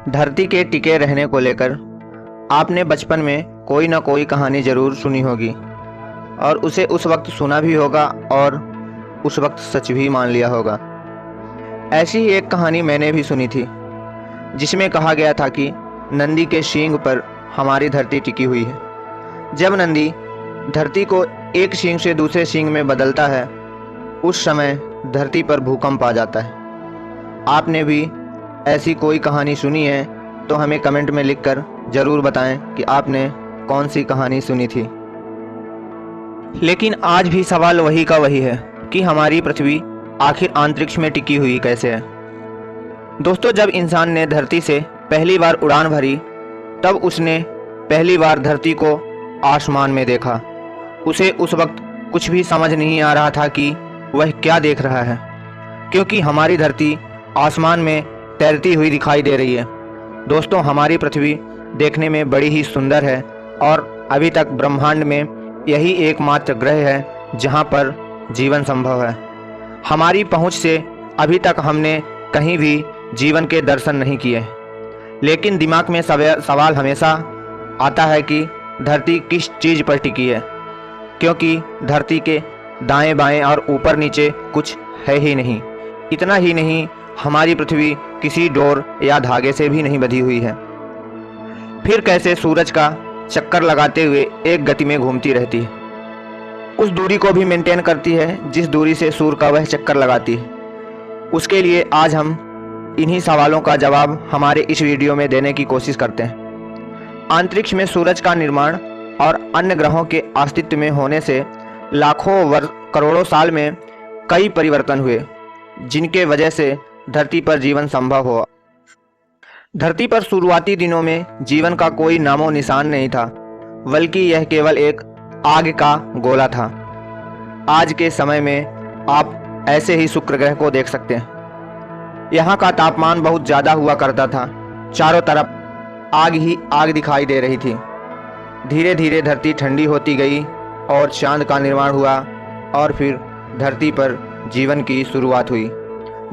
धरती के टिके रहने को लेकर आपने बचपन में कोई ना कोई कहानी ज़रूर सुनी होगी और उसे उस वक्त सुना भी होगा और उस वक्त सच भी मान लिया होगा। ऐसी ही एक कहानी मैंने भी सुनी थी जिसमें कहा गया था कि नंदी के सींग पर हमारी धरती टिकी हुई है। जब नंदी धरती को एक सींग से दूसरे सींग में बदलता है उस समय धरती पर भूकंप आ जाता है। आपने भी ऐसी कोई कहानी सुनी है तो हमें कमेंट में लिखकर ज़रूर बताएं कि आपने कौन सी कहानी सुनी थी। लेकिन आज भी सवाल वही का वही है कि हमारी पृथ्वी आखिर अंतरिक्ष में टिकी हुई कैसे है। दोस्तों, जब इंसान ने धरती से पहली बार उड़ान भरी तब उसने पहली बार धरती को आसमान में देखा। उसे उस वक्त कुछ भी समझ नहीं आ रहा था कि वह क्या देख रहा है, क्योंकि हमारी धरती आसमान में तैरती हुई दिखाई दे रही है। दोस्तों, हमारी पृथ्वी देखने में बड़ी ही सुंदर है और अभी तक ब्रह्मांड में यही एकमात्र ग्रह है जहां पर जीवन संभव है। हमारी पहुंच से अभी तक हमने कहीं भी जीवन के दर्शन नहीं किए, लेकिन दिमाग में सवाल हमेशा आता है कि धरती किस चीज़ पर टिकी है, क्योंकि धरती के दाएं बाएं और ऊपर नीचे कुछ है ही नहीं। इतना ही नहीं, हमारी पृथ्वी किसी डोर या धागे से भी नहीं बंधी हुई है। फिर कैसे सूरज का चक्कर लगाते हुए एक गति में घूमती रहती है, उस दूरी को भी मेंटेन करती है जिस दूरी से सूर्य का वह चक्कर लगाती है। उसके लिए आज हम इन्हीं सवालों का जवाब हमारे इस वीडियो में देने की कोशिश करते हैं। अंतरिक्ष में सूरज का निर्माण और अन्य ग्रहों के अस्तित्व में होने से लाखों वर्ष करोड़ों साल में कई परिवर्तन हुए, जिनके वजह से धरती पर जीवन संभव हुआ। धरती पर शुरुआती दिनों में जीवन का कोई नामो निशान नहीं था, बल्कि यह केवल एक आग का गोला था। आज के समय में आप ऐसे ही शुक्र ग्रह को देख सकते हैं। यहाँ का तापमान बहुत ज़्यादा हुआ करता था, चारों तरफ आग ही आग दिखाई दे रही थी। धीरे धीरे धरती ठंडी होती गई और चांद का निर्माण हुआ और फिर धरती पर जीवन की शुरुआत हुई।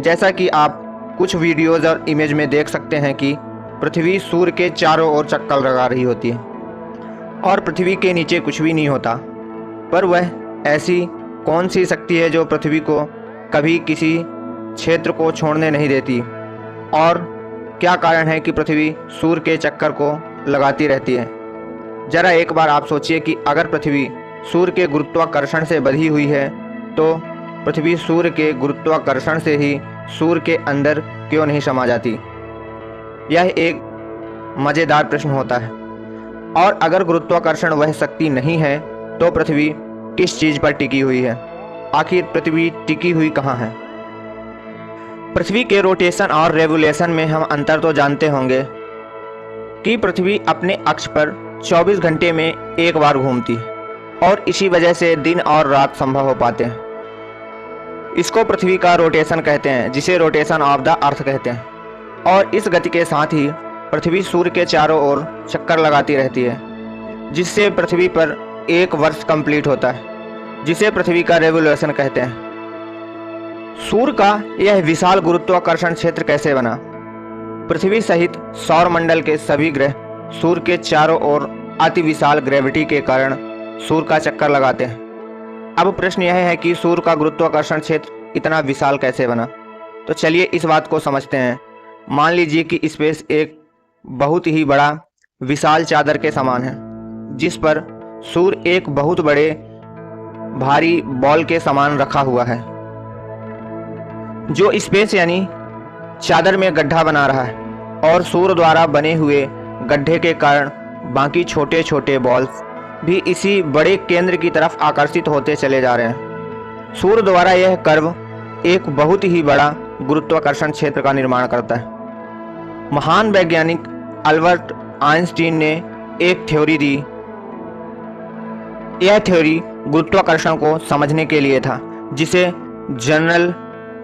जैसा कि आप कुछ वीडियोज़ और इमेज में देख सकते हैं कि पृथ्वी सूर्य के चारों ओर चक्कर लगा रही होती है और पृथ्वी के नीचे कुछ भी नहीं होता। पर वह ऐसी कौन सी शक्ति है जो पृथ्वी को कभी किसी क्षेत्र को छोड़ने नहीं देती, और क्या कारण है कि पृथ्वी सूर्य के चक्कर को लगाती रहती है। ज़रा एक बार आप सोचिए कि अगर पृथ्वी सूर्य के गुरुत्वाकर्षण से बंधी हुई है तो पृथ्वी सूर्य के गुरुत्वाकर्षण से ही सूर्य के अंदर क्यों नहीं समा जाती। यह एक मज़ेदार प्रश्न होता है। और अगर गुरुत्वाकर्षण वह शक्ति नहीं है तो पृथ्वी किस चीज़ पर टिकी हुई है? आखिर पृथ्वी टिकी हुई कहाँ है? पृथ्वी के रोटेशन और रेवोल्यूशन में हम अंतर तो जानते होंगे कि पृथ्वी अपने अक्ष पर 24 घंटे में एक बार घूमती है और इसी वजह से दिन और रात संभव हो पाते हैं। इसको पृथ्वी का रोटेशन कहते हैं, जिसे रोटेशन ऑफ द अर्थ कहते हैं। और इस गति के साथ ही पृथ्वी सूर्य के चारों ओर चक्कर लगाती रहती है, जिससे पृथ्वी पर एक वर्ष कंप्लीट होता है, जिसे पृथ्वी का रेवोल्यूशन कहते हैं। सूर्य का यह विशाल गुरुत्वाकर्षण क्षेत्र कैसे बना? पृथ्वी सहित सौर मंडल के सभी ग्रह सूर्य के चारों ओर अति विशाल ग्रेविटी के कारण सूर्य का चक्कर लगाते हैं। अब प्रश्न यह है कि सूर्य का गुरुत्वाकर्षण क्षेत्र इतना विशाल कैसे बना? तो चलिए इस बात को समझते हैं। मान लीजिए कि स्पेस एक बहुत ही बड़ा विशाल चादर के समान है, जिस पर सूर्य एक बहुत बड़े भारी बॉल के समान रखा हुआ है, जो स्पेस यानी चादर में गड्ढा बना रहा है। और सूर्य द्वारा बने हुए गड्ढे के कारण बाकी छोटे छोटे बॉल्स भी इसी बड़े केंद्र की तरफ आकर्षित होते चले जा रहे हैं। सूर्य द्वारा यह कर्व एक बहुत ही बड़ा गुरुत्वाकर्षण क्षेत्र का निर्माण करता है। महान वैज्ञानिक अल्बर्ट आइंस्टीन ने एक थ्योरी दी। यह थ्योरी गुरुत्वाकर्षण को समझने के लिए था, जिसे जनरल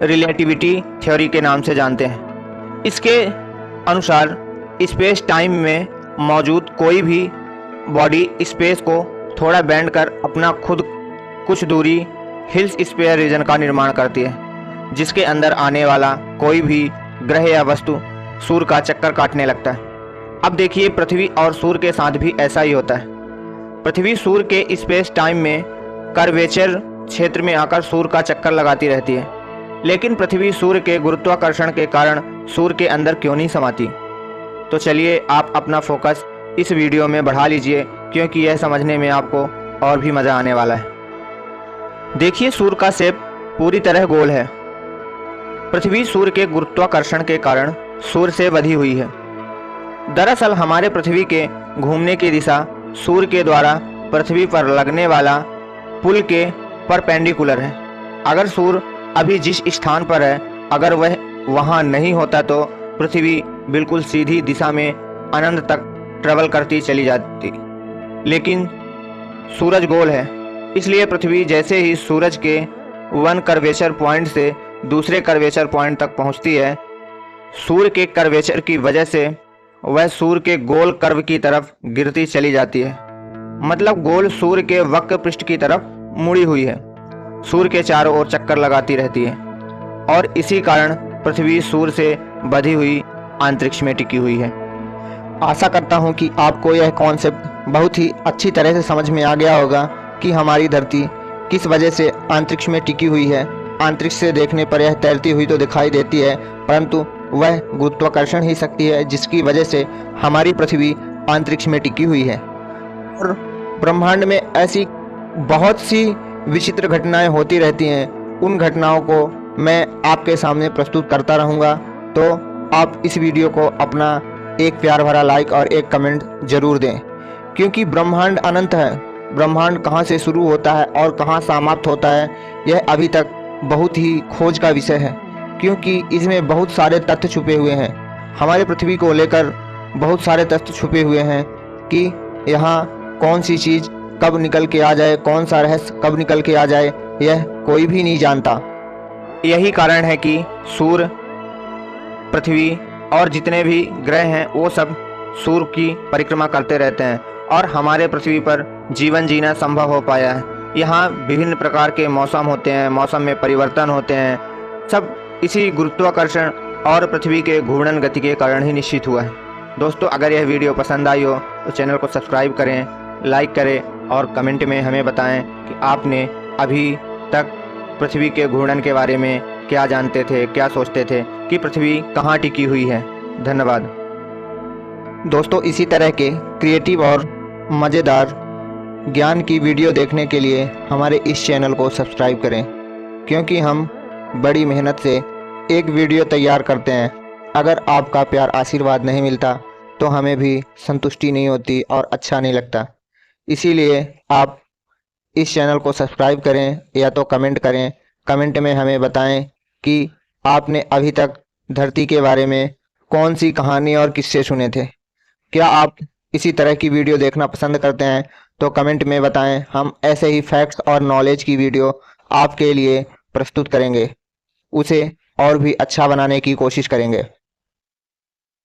रिलेटिविटी थ्योरी के नाम से जानते हैं। इसके अनुसार स्पेस टाइम में मौजूद कोई भी बॉडी स्पेस को थोड़ा बेंड कर अपना खुद कुछ दूरी हिल्स स्फीयर रीजन का निर्माण करती है, जिसके अंदर आने वाला कोई भी ग्रह या वस्तु सूर्य का चक्कर काटने लगता है। अब देखिए, पृथ्वी और सूर्य के साथ भी ऐसा ही होता है। पृथ्वी सूर्य के स्पेस टाइम में कर्वेचर क्षेत्र में आकर सूर्य का चक्कर लगाती रहती है, लेकिन पृथ्वी सूर्य के गुरुत्वाकर्षण के कारण सूर्य के अंदर क्यों नहीं समाती? तो चलिए आप अपना फोकस इस वीडियो में बढ़ा लीजिए, क्योंकि यह समझने में आपको और भी मज़ा आने वाला है। देखिए, सूर्य का शेप पूरी तरह गोल है। पृथ्वी सूर्य के गुरुत्वाकर्षण के कारण सूर्य से बंधी हुई है। दरअसल हमारे पृथ्वी के घूमने की दिशा सूर्य के द्वारा पृथ्वी पर लगने वाला पुल के परपेंडिकुलर है। अगर सूर्य अभी जिस स्थान पर है, अगर वह वहाँ नहीं होता तो पृथ्वी बिल्कुल सीधी दिशा में अनंत तक ट्रेवल करती चली जाती। लेकिन सूरज गोल है, इसलिए पृथ्वी जैसे ही सूरज के वन कर्वेचर पॉइंट से दूसरे कर्वेचर पॉइंट तक पहुंचती है, सूर्य के कर्वेचर की वजह से वह सूर्य के गोल कर्व की तरफ गिरती चली जाती है। मतलब गोल सूर्य के वक्र पृष्ठ की तरफ मुड़ी हुई है, सूर्य के चारों ओर चक्कर लगाती रहती है, और इसी कारण पृथ्वी सूर्य से बंधी हुई अंतरिक्ष में टिकी हुई है। आशा करता हूं कि आपको यह कॉन्सेप्ट बहुत ही अच्छी तरह से समझ में आ गया होगा कि हमारी धरती किस वजह से अंतरिक्ष में टिकी हुई है। अंतरिक्ष से देखने पर यह तैरती हुई तो दिखाई देती है, परंतु वह गुरुत्वाकर्षण ही शक्ति है जिसकी वजह से हमारी पृथ्वी अंतरिक्ष में टिकी हुई है। और ब्रह्मांड में ऐसी बहुत सी विचित्र घटनाएं होती रहती हैं। उन घटनाओं को मैं आपके सामने प्रस्तुत करता रहूँगा, तो आप इस वीडियो को अपना एक प्यार भरा लाइक और एक कमेंट जरूर दें, क्योंकि ब्रह्मांड अनंत है। ब्रह्मांड कहाँ से शुरू होता है और कहाँ समाप्त होता है, यह अभी तक बहुत ही खोज का विषय है, क्योंकि इसमें बहुत सारे तथ्य छुपे हुए हैं। हमारे पृथ्वी को लेकर बहुत सारे तथ्य छुपे हुए हैं कि यहाँ कौन सी चीज़ कब निकल के आ जाए, कौन सा रहस्य कब निकल के आ जाए, यह कोई भी नहीं जानता। यही कारण है कि सूर्य, पृथ्वी और जितने भी ग्रह हैं वो सब सूर्य की परिक्रमा करते रहते हैं, और हमारे पृथ्वी पर जीवन जीना संभव हो पाया है। यहाँ विभिन्न प्रकार के मौसम होते हैं, मौसम में परिवर्तन होते हैं, सब इसी गुरुत्वाकर्षण और पृथ्वी के घूर्णन गति के कारण ही निश्चित हुआ है। दोस्तों, अगर यह वीडियो पसंद आई हो तो चैनल को सब्सक्राइब करें, लाइक करें और कमेंट में हमें बताएं कि आपने अभी तक पृथ्वी के घूर्णन के बारे में क्या जानते थे, क्या सोचते थे कि पृथ्वी कहाँ टिकी हुई है। धन्यवाद। दोस्तों, इसी तरह के क्रिएटिव और मज़ेदार ज्ञान की वीडियो देखने के लिए हमारे इस चैनल को सब्सक्राइब करें, क्योंकि हम बड़ी मेहनत से एक वीडियो तैयार करते हैं। अगर आपका प्यार आशीर्वाद नहीं मिलता तो हमें भी संतुष्टि नहीं होती और अच्छा नहीं लगता। इसीलिए आप इस चैनल को सब्सक्राइब करें या तो कमेंट करें। कमेंट में हमें बताएं कि आपने अभी तक धरती के बारे में कौन सी कहानी और किस्से सुने थे। क्या आप इसी तरह की वीडियो देखना पसंद करते हैं? तो कमेंट में बताएं। हम ऐसे ही फैक्ट्स और नॉलेज की वीडियो आपके लिए प्रस्तुत करेंगे, उसे और भी अच्छा बनाने की कोशिश करेंगे।